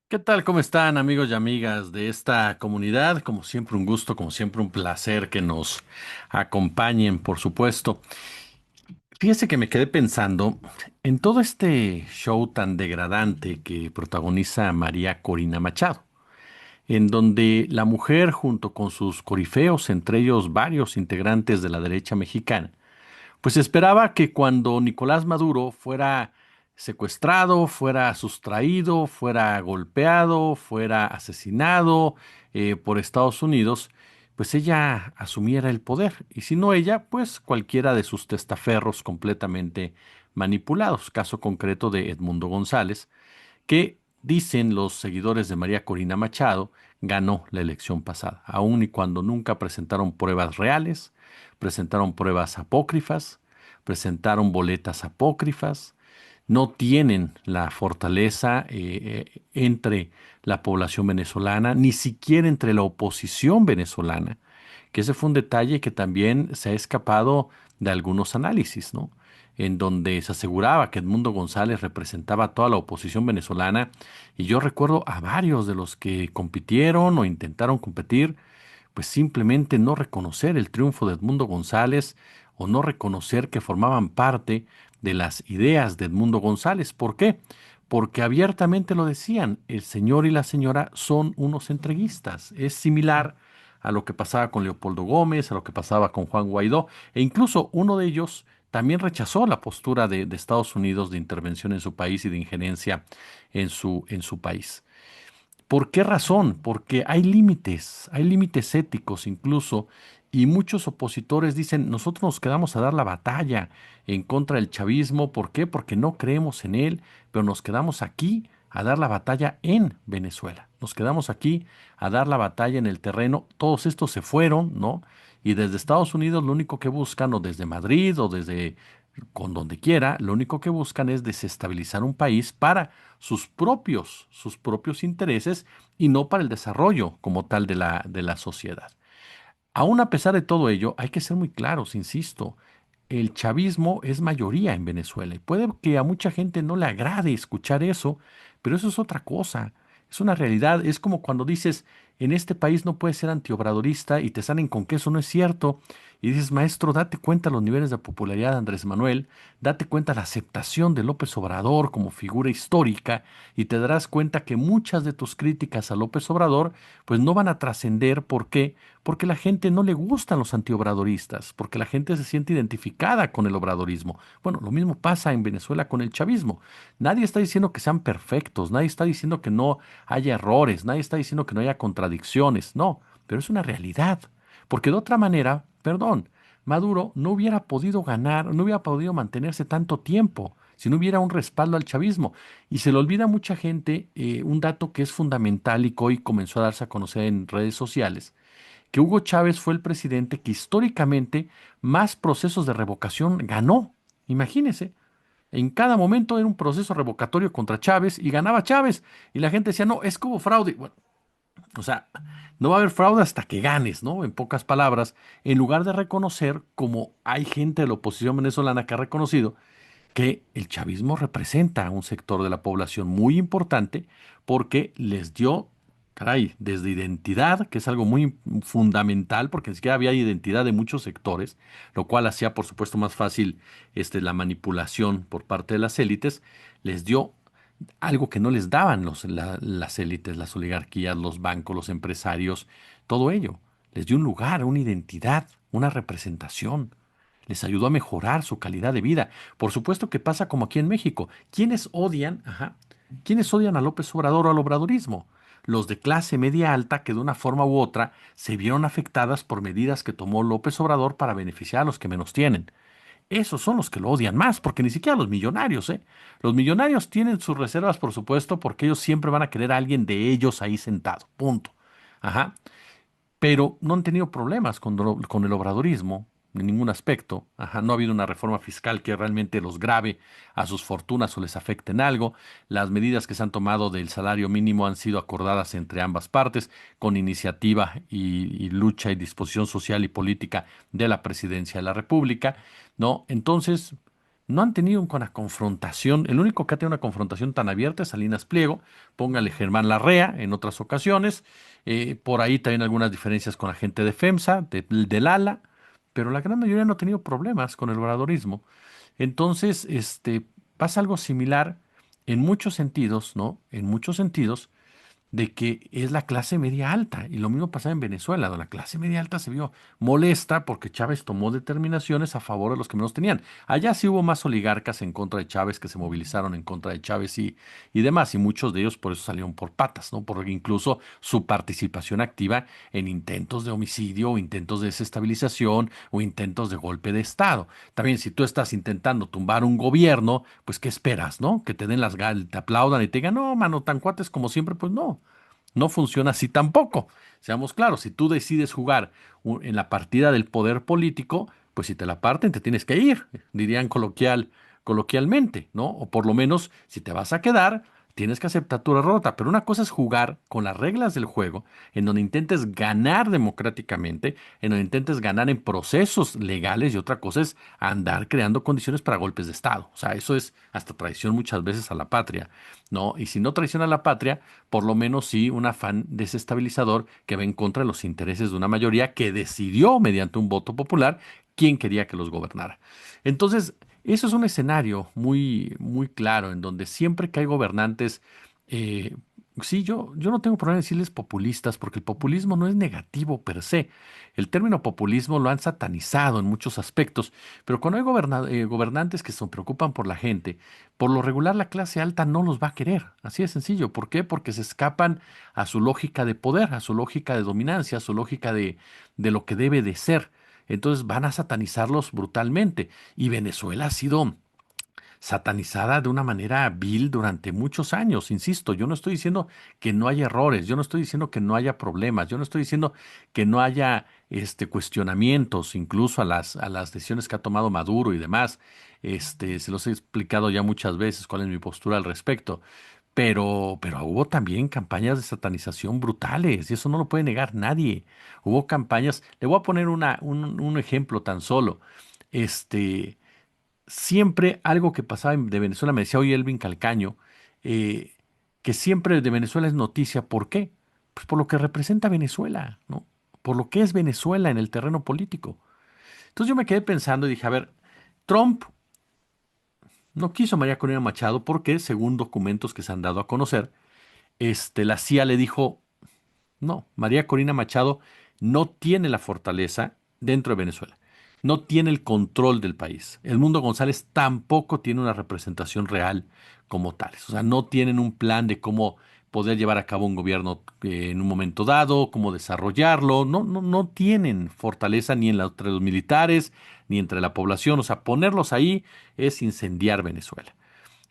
¿Qué tal? ¿Cómo están, amigos y amigas de esta comunidad? Como siempre, un gusto, como siempre, un placer que nos acompañen, por supuesto. Fíjese que me quedé pensando en todo este show tan degradante que protagoniza María Corina Machado, en donde la mujer, junto con sus corifeos, entre ellos varios integrantes de la derecha mexicana, pues esperaba que cuando Nicolás Maduro fuera secuestrado, fuera sustraído, fuera golpeado, fuera asesinado por Estados Unidos, pues ella asumiera el poder. Y si no ella, pues cualquiera de sus testaferros completamente manipulados. Caso concreto de Edmundo González, que dicen los seguidores de María Corina Machado, ganó la elección pasada, aun y cuando nunca presentaron pruebas reales, presentaron pruebas apócrifas, presentaron boletas apócrifas, no tienen la fortaleza entre la población venezolana, ni siquiera entre la oposición venezolana, que ese fue un detalle que también se ha escapado de algunos análisis, ¿no? En donde se aseguraba que Edmundo González representaba a toda la oposición venezolana, y yo recuerdo a varios de los que compitieron o intentaron competir, pues simplemente no reconocer el triunfo de Edmundo González o no reconocer que formaban parte de las ideas de Edmundo González. ¿Por qué? Porque abiertamente lo decían, el señor y la señora son unos entreguistas. Es similar a lo que pasaba con Leopoldo Gómez, a lo que pasaba con Juan Guaidó, e incluso uno de ellos también rechazó la postura de Estados Unidos de intervención en su país y de injerencia en su país. ¿Por qué razón? Porque hay límites éticos incluso, y muchos opositores dicen, nosotros nos quedamos a dar la batalla en contra del chavismo. ¿Por qué? Porque no creemos en él, pero nos quedamos aquí a dar la batalla en Venezuela. Nos quedamos aquí a dar la batalla en el terreno. Todos estos se fueron, ¿no? Y desde Estados Unidos lo único que buscan, o desde Madrid, o desde con donde quiera, lo único que buscan es desestabilizar un país para sus propios intereses y no para el desarrollo como tal de la sociedad. Aún a pesar de todo ello, hay que ser muy claros, insisto, el chavismo es mayoría en Venezuela y puede que a mucha gente no le agrade escuchar eso, pero eso es otra cosa, es una realidad. Es como cuando dices, en este país no puedes ser antiobradorista y te salen con que eso no es cierto. Y dices, maestro, date cuenta los niveles de popularidad de Andrés Manuel, date cuenta la aceptación de López Obrador como figura histórica, y te darás cuenta que muchas de tus críticas a López Obrador pues no van a trascender. ¿Por qué? Porque la gente no le gustan los antiobradoristas, porque la gente se siente identificada con el obradorismo. Bueno, lo mismo pasa en Venezuela con el chavismo. Nadie está diciendo que sean perfectos, nadie está diciendo que no haya errores, nadie está diciendo que no haya contradicciones, no, pero es una realidad. Porque de otra manera, perdón, Maduro no hubiera podido ganar, no hubiera podido mantenerse tanto tiempo si no hubiera un respaldo al chavismo. Y se le olvida a mucha gente un dato que es fundamental y que hoy comenzó a darse a conocer en redes sociales, que Hugo Chávez fue el presidente que históricamente más procesos de revocación ganó. Imagínese, en cada momento era un proceso revocatorio contra Chávez y ganaba Chávez. Y la gente decía, no, es que hubo fraude. Bueno, o sea, no va a haber fraude hasta que ganes, ¿no? En pocas palabras, en lugar de reconocer, como hay gente de la oposición venezolana que ha reconocido, que el chavismo representa a un sector de la población muy importante porque les dio, caray, desde identidad, que es algo muy fundamental, porque ni siquiera había identidad de muchos sectores, lo cual hacía, por supuesto, más fácil la manipulación por parte de las élites. Les dio algo que no les daban las élites, las oligarquías, los bancos, los empresarios, todo ello. Les dio un lugar, una identidad, una representación. Les ayudó a mejorar su calidad de vida. Por supuesto que pasa como aquí en México. ¿Quiénes odian? Ajá. ¿Quiénes odian a López Obrador o al obradorismo? Los de clase media alta que de una forma u otra se vieron afectadas por medidas que tomó López Obrador para beneficiar a los que menos tienen. Esos son los que lo odian más, porque ni siquiera los millonarios, ¿eh? Los millonarios tienen sus reservas, por supuesto, porque ellos siempre van a querer a alguien de ellos ahí sentado, punto. Ajá. Pero no han tenido problemas con el obradorismo en ningún aspecto. Ajá, no ha habido una reforma fiscal que realmente los grave a sus fortunas o les afecte en algo. Las medidas que se han tomado del salario mínimo han sido acordadas entre ambas partes, con iniciativa y lucha y disposición social y política de la presidencia de la República, ¿no? Entonces, no han tenido una confrontación. El único que ha tenido una confrontación tan abierta es Salinas Pliego, póngale Germán Larrea en otras ocasiones, por ahí también algunas diferencias con la gente de FEMSA, del ALA, pero la gran mayoría no ha tenido problemas con el obradorismo. Entonces, pasa algo similar en muchos sentidos, ¿no? En muchos sentidos de que es la clase media alta. Y lo mismo pasaba en Venezuela, donde la clase media alta se vio molesta porque Chávez tomó determinaciones a favor de los que menos tenían. Allá sí hubo más oligarcas en contra de Chávez que se movilizaron en contra de Chávez y demás, y muchos de ellos por eso salieron por patas, ¿no? Por incluso su participación activa en intentos de homicidio, o intentos de desestabilización, o intentos de golpe de Estado. También si tú estás intentando tumbar un gobierno, pues ¿qué esperas, no? Que te den te aplaudan y te digan, no, mano, tan cuates como siempre, pues no. No funciona así tampoco. Seamos claros, si tú decides jugar en la partida del poder político, pues si te la parten, te tienes que ir, dirían coloquialmente, ¿no? O por lo menos, si te vas a quedar, tienes que aceptar tu derrota. Pero una cosa es jugar con las reglas del juego, en donde intentes ganar democráticamente, en donde intentes ganar en procesos legales, y otra cosa es andar creando condiciones para golpes de Estado. O sea, eso es hasta traición muchas veces a la patria, ¿no? Y si no traiciona a la patria, por lo menos sí un afán desestabilizador que va en contra de los intereses de una mayoría que decidió mediante un voto popular quién quería que los gobernara. Entonces, eso es un escenario muy, muy claro en donde siempre que hay gobernantes, eh, sí, yo no tengo problema en decirles populistas porque el populismo no es negativo per se. El término populismo lo han satanizado en muchos aspectos, pero cuando hay gobernantes que se preocupan por la gente, por lo regular la clase alta no los va a querer. Así de sencillo. ¿Por qué? Porque se escapan a su lógica de poder, a su lógica de dominancia, a su lógica de lo que debe de ser. Entonces van a satanizarlos brutalmente. Y Venezuela ha sido satanizada de una manera vil durante muchos años. Insisto, yo no estoy diciendo que no haya errores, yo no estoy diciendo que no haya problemas, yo no estoy diciendo que no haya cuestionamientos, incluso a las decisiones que ha tomado Maduro y demás. Se los he explicado ya muchas veces cuál es mi postura al respecto. Pero hubo también campañas de satanización brutales, y eso no lo puede negar nadie. Hubo campañas, le voy a poner un ejemplo tan solo. Este, Siempre algo que pasaba de Venezuela, me decía hoy Elvin Calcaño, eh, que siempre de Venezuela es noticia. ¿Por qué? Pues por lo que representa Venezuela, ¿no? Por lo que es Venezuela en el terreno político. Entonces yo me quedé pensando y dije, a ver, Trump no quiso a María Corina Machado porque, según documentos que se han dado a conocer, la CIA le dijo, no, María Corina Machado no tiene la fortaleza dentro de Venezuela. No tiene el control del país. El Mundo González tampoco tiene una representación real como tales. O sea, no tienen un plan de cómo poder llevar a cabo un gobierno en un momento dado, cómo desarrollarlo. No, no, no tienen fortaleza ni entre los militares ni entre la población. O sea, ponerlos ahí es incendiar Venezuela.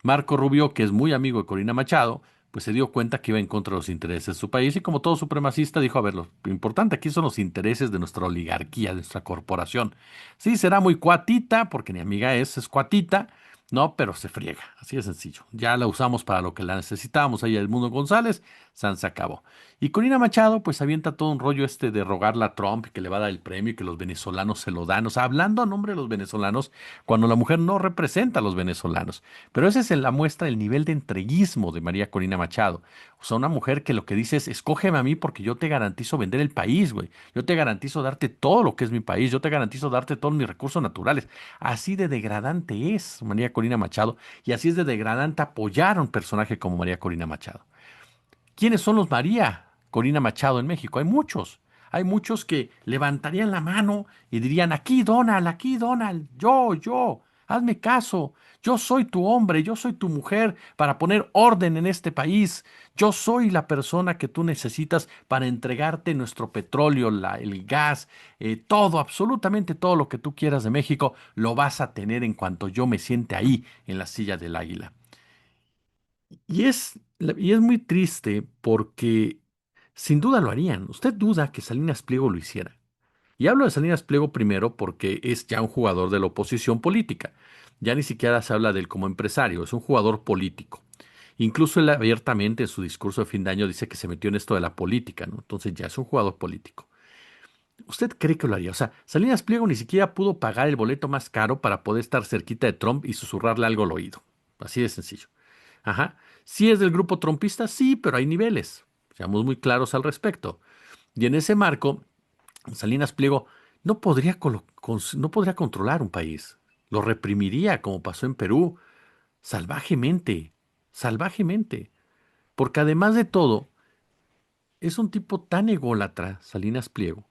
Marco Rubio, que es muy amigo de Corina Machado, pues se dio cuenta que iba en contra de los intereses de su país y como todo supremacista dijo, a ver, lo importante aquí son los intereses de nuestra oligarquía, de nuestra corporación. Sí, será muy cuatita, porque mi amiga es cuatita, no, pero se friega, así de sencillo. Ya la usamos para lo que la necesitábamos, ahí el Mundo González, San se acabó. Y Corina Machado, pues avienta todo un rollo de rogarle a Trump que le va a dar el premio y que los venezolanos se lo dan. O sea, hablando a nombre de los venezolanos, cuando la mujer no representa a los venezolanos. Pero esa es la muestra del nivel de entreguismo de María Corina Machado. O sea, una mujer que lo que dice es, escógeme a mí porque yo te garantizo vender el país, güey. Yo te garantizo darte todo lo que es mi país. Yo te garantizo darte todos mis recursos naturales. Así de degradante es María Corina Machado y así es de degradante apoyar a un personaje como María Corina Machado. ¿Quiénes son los María Corina Machado en México? Hay muchos. Hay muchos que levantarían la mano y dirían, aquí Donald, hazme caso, yo soy tu hombre, yo soy tu mujer para poner orden en este país, yo soy la persona que tú necesitas para entregarte nuestro petróleo, el gas, todo, absolutamente todo lo que tú quieras de México, lo vas a tener en cuanto yo me siente ahí en la silla del águila. Y es muy triste porque sin duda lo harían. ¿Usted duda que Salinas Pliego lo hiciera? Y hablo de Salinas Pliego primero porque es ya un jugador de la oposición política. Ya ni siquiera se habla de él como empresario, es un jugador político. Incluso él abiertamente en su discurso de fin de año dice que se metió en esto de la política, ¿no? Entonces ya es un jugador político. ¿Usted cree que lo haría? O sea, Salinas Pliego ni siquiera pudo pagar el boleto más caro para poder estar cerquita de Trump y susurrarle algo al oído. Así de sencillo. Ajá. ¿Sí es del grupo trumpista? Sí, pero hay niveles. Seamos muy claros al respecto. Y en ese marco, Salinas Pliego no podría controlar un país. Lo reprimiría, como pasó en Perú, salvajemente, salvajemente. Porque además de todo, es un tipo tan ególatra, Salinas Pliego,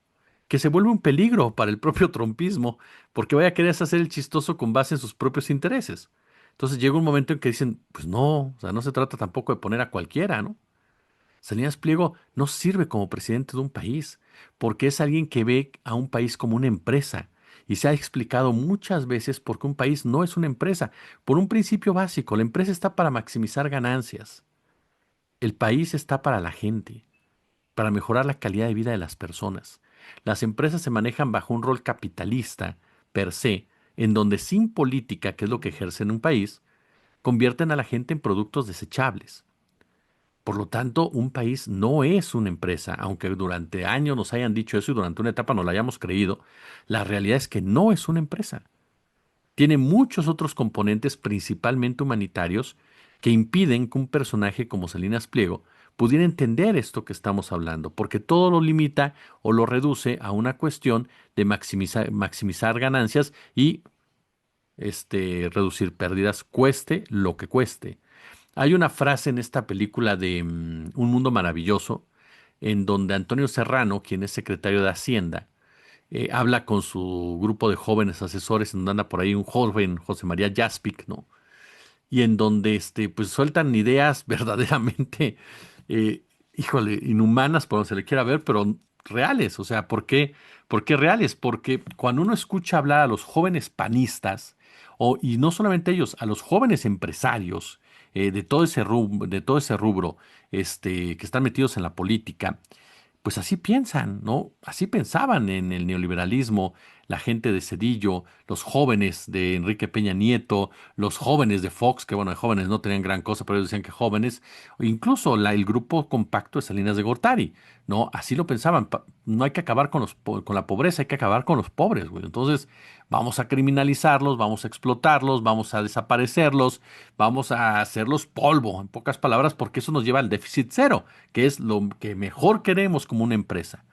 que se vuelve un peligro para el propio trompismo, porque vaya a querer hacer el chistoso con base en sus propios intereses. Entonces llega un momento en que dicen, pues no, o sea, no se trata tampoco de poner a cualquiera, ¿no? Salinas Pliego no sirve como presidente de un país, porque es alguien que ve a un país como una empresa. Y se ha explicado muchas veces por qué un país no es una empresa. Por un principio básico, la empresa está para maximizar ganancias. El país está para la gente, para mejorar la calidad de vida de las personas. Las empresas se manejan bajo un rol capitalista, per se, en donde sin política, que es lo que ejerce en un país, convierten a la gente en productos desechables. Por lo tanto, un país no es una empresa, aunque durante años nos hayan dicho eso y durante una etapa nos lo hayamos creído, la realidad es que no es una empresa. Tiene muchos otros componentes, principalmente humanitarios, que impiden que un personaje como Salinas Pliego pudiera entender esto que estamos hablando, porque todo lo limita o lo reduce a una cuestión de maximizar ganancias y reducir pérdidas, cueste lo que cueste. Hay una frase en esta película de Un Mundo Maravilloso, en donde Antonio Serrano, quien es secretario de Hacienda, habla con su grupo de jóvenes asesores, en donde anda por ahí un joven, José María Jaspic, ¿no? Y en donde pues sueltan ideas verdaderamente, eh, híjole, inhumanas, por donde se le quiera ver, pero reales. O sea, ¿por qué? ¿Por qué reales? Porque cuando uno escucha hablar a los jóvenes panistas, y no solamente ellos, a los jóvenes empresarios de todo ese rubro, que están metidos en la política, pues así piensan, ¿no? Así pensaban en el neoliberalismo, la gente de Cedillo, los jóvenes de Enrique Peña Nieto, los jóvenes de Fox, que bueno, de jóvenes no tenían gran cosa, pero ellos decían que jóvenes, o incluso el grupo compacto de Salinas de Gortari, ¿no? Así lo pensaban. No hay que acabar con la pobreza, hay que acabar con los pobres, güey. Entonces, vamos a criminalizarlos, vamos a explotarlos, vamos a desaparecerlos, vamos a hacerlos polvo, en pocas palabras, porque eso nos lleva al déficit cero, que es lo que mejor queremos como una empresa.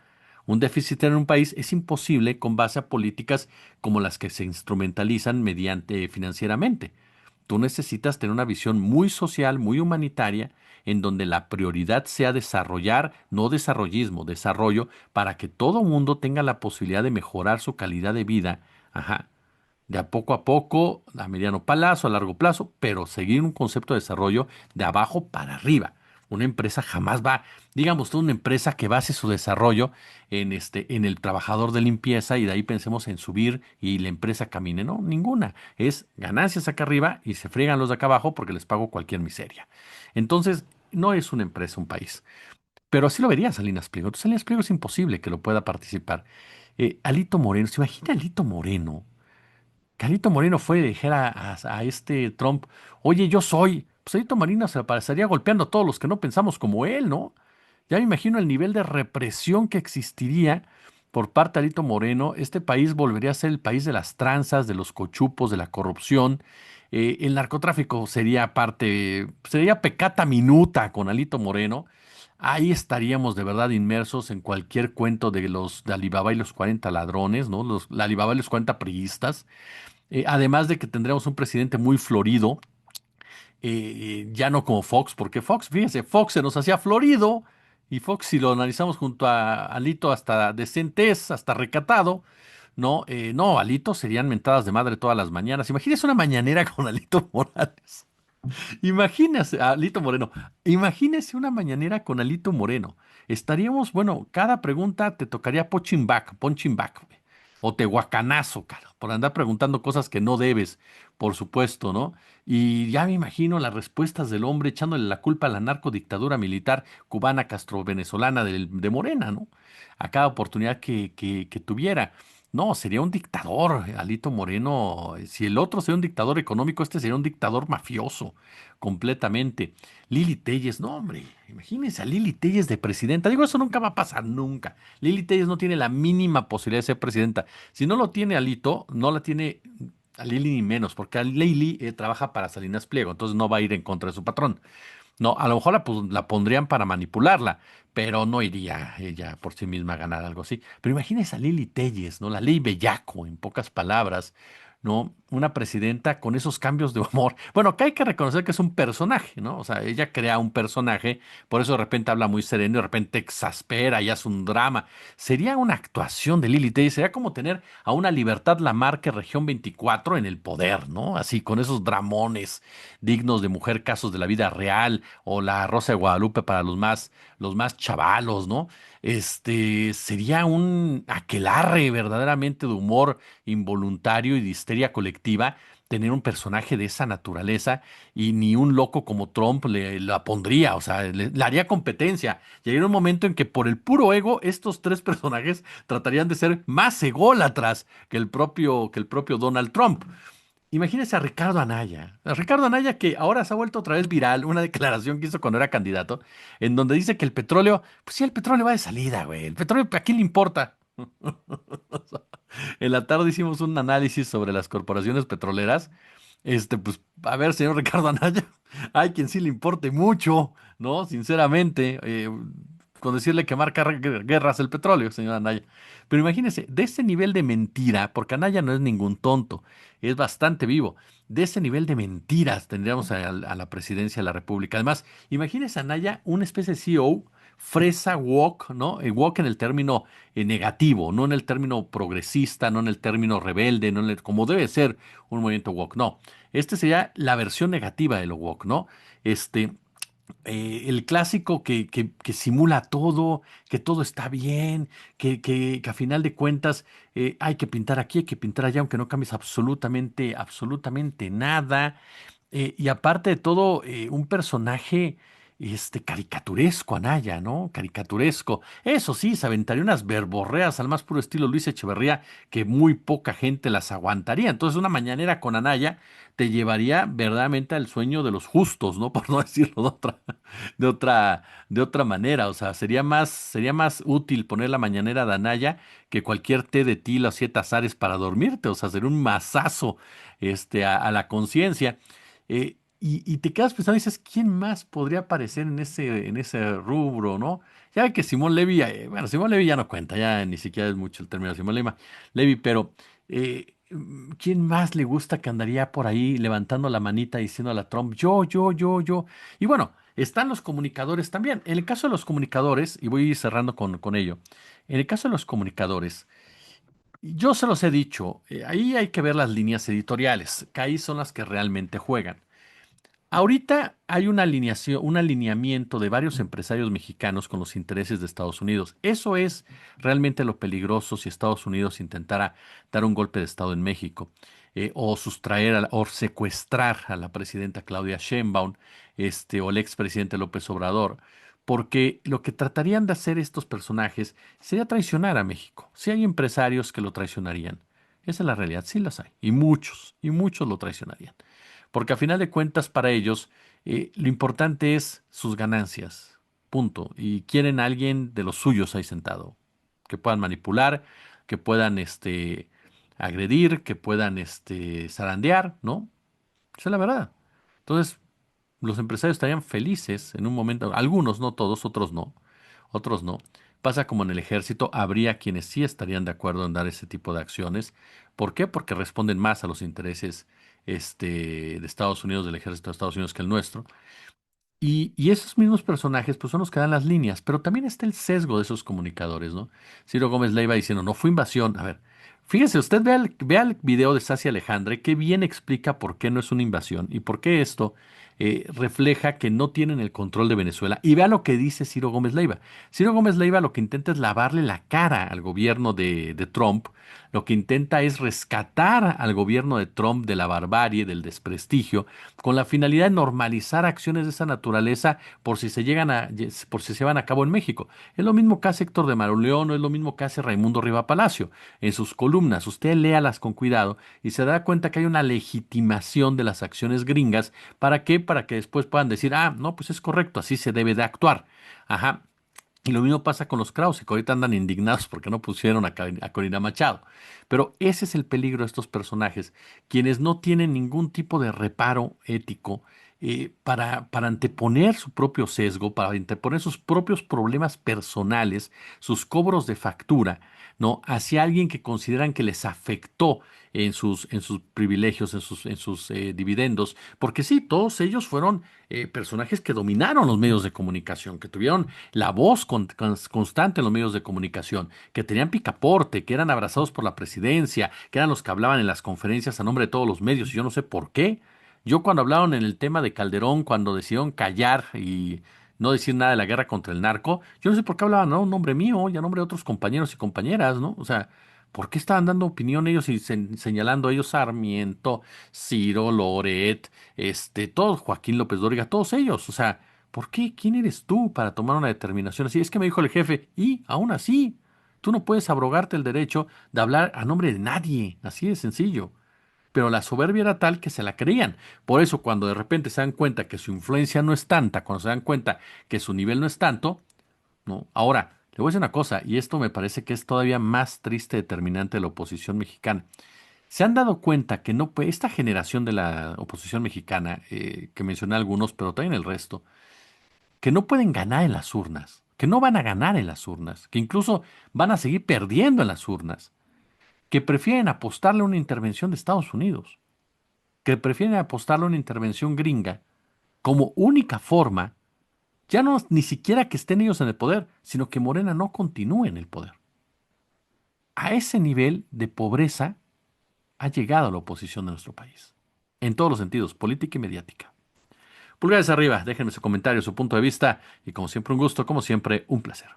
Un déficit en un país es imposible con base a políticas como las que se instrumentalizan mediante financieramente. Tú necesitas tener una visión muy social, muy humanitaria, en donde la prioridad sea desarrollar, no desarrollismo, desarrollo, para que todo mundo tenga la posibilidad de mejorar su calidad de vida, ajá, de a poco, a mediano plazo, a largo plazo, pero seguir un concepto de desarrollo de abajo para arriba. Una empresa jamás va, digamos, toda una empresa que base su desarrollo en el trabajador de limpieza y de ahí pensemos en subir y la empresa camine. No, ninguna. Es ganancias acá arriba y se friegan los de acá abajo porque les pago cualquier miseria. Entonces, no es una empresa, un país. Pero así lo vería Salinas Pliego. Entonces, Salinas Pliego es imposible que lo pueda participar. Alito Moreno, ¿se imagina Alito Moreno? Carlito Moreno fue y dijera a este Trump, oye, yo soy. Pues Alito Moreno se pasaría golpeando a todos los que no pensamos como él, ¿no? Ya me imagino el nivel de represión que existiría por parte de Alito Moreno. Este país volvería a ser el país de las tranzas, de los cochupos, de la corrupción. El narcotráfico sería parte, sería pecata minuta con Alito Moreno. Ahí estaríamos de verdad inmersos en cualquier cuento de los de Alibaba y los 40 ladrones, ¿no? La Alibaba y los 40 priistas. Además de que tendremos un presidente muy florido, ya no como Fox, porque Fox, fíjense, Fox se nos hacía florido y Fox, si lo analizamos junto a Alito, hasta decente es, hasta recatado. No, no, Alito serían mentadas de madre todas las mañanas. Imagínese una mañanera con Alito Morales. Imagínese, Alito Moreno, imagínese una mañanera con Alito Moreno. Estaríamos, bueno, cada pregunta te tocaría punching back, güey, o tehuacanazo, cara, por andar preguntando cosas que no debes, por supuesto, ¿no? Y ya me imagino las respuestas del hombre echándole la culpa a la narcodictadura militar cubana, castro-venezolana de Morena, ¿no? A cada oportunidad que tuviera. No, sería un dictador, Alito Moreno. Si el otro sería un dictador económico, este sería un dictador mafioso, completamente. Lili Telles, no, hombre, imagínense a Lili Telles de presidenta. Digo, eso nunca va a pasar, nunca. Lili Telles no tiene la mínima posibilidad de ser presidenta. Si no lo tiene Alito, no la tiene a Lili ni menos, porque a Lili trabaja para Salinas Pliego, entonces no va a ir en contra de su patrón. No, a lo mejor la pondrían para manipularla, pero no iría ella por sí misma a ganar algo así. Pero imagínese a Lili Telles, ¿no? La ley Bellaco, en pocas palabras, ¿no? Una presidenta con esos cambios de humor. Bueno, que hay que reconocer que es un personaje, ¿no? O sea, ella crea un personaje, por eso de repente habla muy sereno, de repente exaspera y hace un drama. Sería una actuación de Lili Telles, sería como tener a una Libertad Lamarque Región 24 en el poder, ¿no? Así, con esos dramones dignos de mujer, casos de la vida real, o la Rosa de Guadalupe para los más chavalos, ¿no? Sería un aquelarre verdaderamente de humor involuntario y de histeria colectiva tener un personaje de esa naturaleza y ni un loco como Trump la pondría, o sea, le haría competencia. Llegaría un momento en que por el puro ego estos tres personajes tratarían de ser más ególatras que el propio Donald Trump. Imagínese a Ricardo Anaya. A Ricardo Anaya que ahora se ha vuelto otra vez viral, una declaración que hizo cuando era candidato, en donde dice que el petróleo, pues sí, el petróleo va de salida, güey. El petróleo, ¿a quién le importa? En la tarde hicimos un análisis sobre las corporaciones petroleras. Pues, a ver, señor Ricardo Anaya, hay quien sí le importe mucho, ¿no? Sinceramente, con decirle que marca guerras el petróleo, señor Anaya. Pero imagínese, de ese nivel de mentira, porque Anaya no es ningún tonto, es bastante vivo, de ese nivel de mentiras tendríamos a la presidencia de la República. Además, imagínese a Anaya, una especie de CEO, fresa woke, ¿no? Woke en el término negativo, no en el término progresista, no en el término rebelde, no en el, como debe ser un movimiento woke, no. Este sería la versión negativa de lo woke, ¿no? Este, el clásico que simula todo, que todo está bien, que a final de cuentas hay que pintar aquí, hay que pintar allá, aunque no cambies absolutamente, absolutamente nada. Y aparte de todo, un personaje caricaturesco, Anaya, ¿no? Caricaturesco. Eso sí, se aventaría unas verborreas al más puro estilo Luis Echeverría, que muy poca gente las aguantaría. Entonces, una mañanera con Anaya te llevaría verdaderamente al sueño de los justos, ¿no? Por no decirlo de otra, de otra manera. O sea, sería más útil poner la mañanera de Anaya que cualquier té de tila o 7 azares para dormirte. O sea, sería un mazazo, a la conciencia. Y te quedas pensando y dices, ¿quién más podría aparecer en ese rubro, ¿no? Ya ve que Simón Levy, bueno, Simón Levy ya no cuenta, ya ni siquiera es mucho el término de Simón Levy, pero ¿quién más le gusta que andaría por ahí levantando la manita diciendo a la Trump, yo? Y bueno, están los comunicadores también. En el caso de los comunicadores, y voy a ir cerrando con ello, en el caso de los comunicadores, yo se los he dicho, ahí hay que ver las líneas editoriales, que ahí son las que realmente juegan. Ahorita hay una alineación, un alineamiento de varios empresarios mexicanos con los intereses de Estados Unidos. Eso es realmente lo peligroso si Estados Unidos intentara dar un golpe de Estado en México, o sustraer o secuestrar a la presidenta Claudia Sheinbaum, o el expresidente López Obrador, porque lo que tratarían de hacer estos personajes sería traicionar a México. Si hay empresarios que lo traicionarían, esa es la realidad, sí las hay, y muchos lo traicionarían. Porque a final de cuentas para ellos lo importante es sus ganancias, punto. Y quieren a alguien de los suyos ahí sentado, que puedan manipular, que puedan agredir, que puedan zarandear, ¿no? Esa es la verdad. Entonces, los empresarios estarían felices en un momento, algunos, no todos, otros no. Pasa como en el ejército, habría quienes sí estarían de acuerdo en dar ese tipo de acciones. ¿Por qué? Porque responden más a los intereses de Estados Unidos, del ejército de Estados Unidos que el nuestro. Y esos mismos personajes, pues son los que dan las líneas, pero también está el sesgo de esos comunicadores, ¿no? Ciro Gómez Leiva diciendo, no fue invasión. A ver, fíjese, usted vea el video de Sassy Alejandre, que bien explica por qué no es una invasión y por qué esto refleja que no tienen el control de Venezuela. Y vea lo que dice Ciro Gómez Leiva. Ciro Gómez Leiva lo que intenta es lavarle la cara al gobierno de Trump, lo que intenta es rescatar al gobierno de Trump de la barbarie, del desprestigio, con la finalidad de normalizar acciones de esa naturaleza por si se llevan a cabo en México. Es lo mismo que hace Héctor de Mauleón, o es lo mismo que hace Raimundo Riva Palacio en sus columnas. Usted léalas con cuidado y se da cuenta que hay una legitimación de las acciones gringas. ¿Para qué? Para que después puedan decir, ah, no, pues es correcto, así se debe de actuar. Ajá. Y lo mismo pasa con los Krause, que ahorita andan indignados porque no pusieron a Corina Machado. Pero ese es el peligro de estos personajes, quienes no tienen ningún tipo de reparo ético, para anteponer su propio sesgo, para anteponer sus propios problemas personales, sus cobros de factura, ¿no? Hacia alguien que consideran que les afectó en sus privilegios, en sus dividendos. Porque sí, todos ellos fueron personajes que dominaron los medios de comunicación, que tuvieron la voz constante en los medios de comunicación, que tenían picaporte, que eran abrazados por la presidencia, que eran los que hablaban en las conferencias a nombre de todos los medios, y yo no sé por qué. Yo cuando hablaron en el tema de Calderón, cuando decidieron callar y no decir nada de la guerra contra el narco, yo no sé por qué hablaban, ¿no? Un nombre mío y a nombre de otros compañeros y compañeras, ¿no? O sea, ¿por qué estaban dando opinión ellos y señalando a ellos Sarmiento, Ciro, Loret, todos, Joaquín López Dóriga, todos ellos? O sea, ¿por qué? ¿Quién eres tú para tomar una determinación así? Es que me dijo el jefe, y aún así, tú no puedes abrogarte el derecho de hablar a nombre de nadie, así de sencillo. Pero la soberbia era tal que se la creían. Por eso, cuando de repente se dan cuenta que su influencia no es tanta, cuando se dan cuenta que su nivel no es tanto, ¿no? Ahora, le voy a decir una cosa, y esto me parece que es todavía más triste determinante de la oposición mexicana. Se han dado cuenta que no, esta generación de la oposición mexicana, que mencioné algunos, pero también el resto, que no pueden ganar en las urnas, que no van a ganar en las urnas, que incluso van a seguir perdiendo en las urnas, que prefieren apostarle a una intervención de Estados Unidos, que prefieren apostarle a una intervención gringa como única forma, ya no ni siquiera que estén ellos en el poder, sino que Morena no continúe en el poder. A ese nivel de pobreza ha llegado la oposición de nuestro país, en todos los sentidos, política y mediática. Pulgares arriba, déjenme su comentario, su punto de vista y como siempre un gusto, como siempre un placer.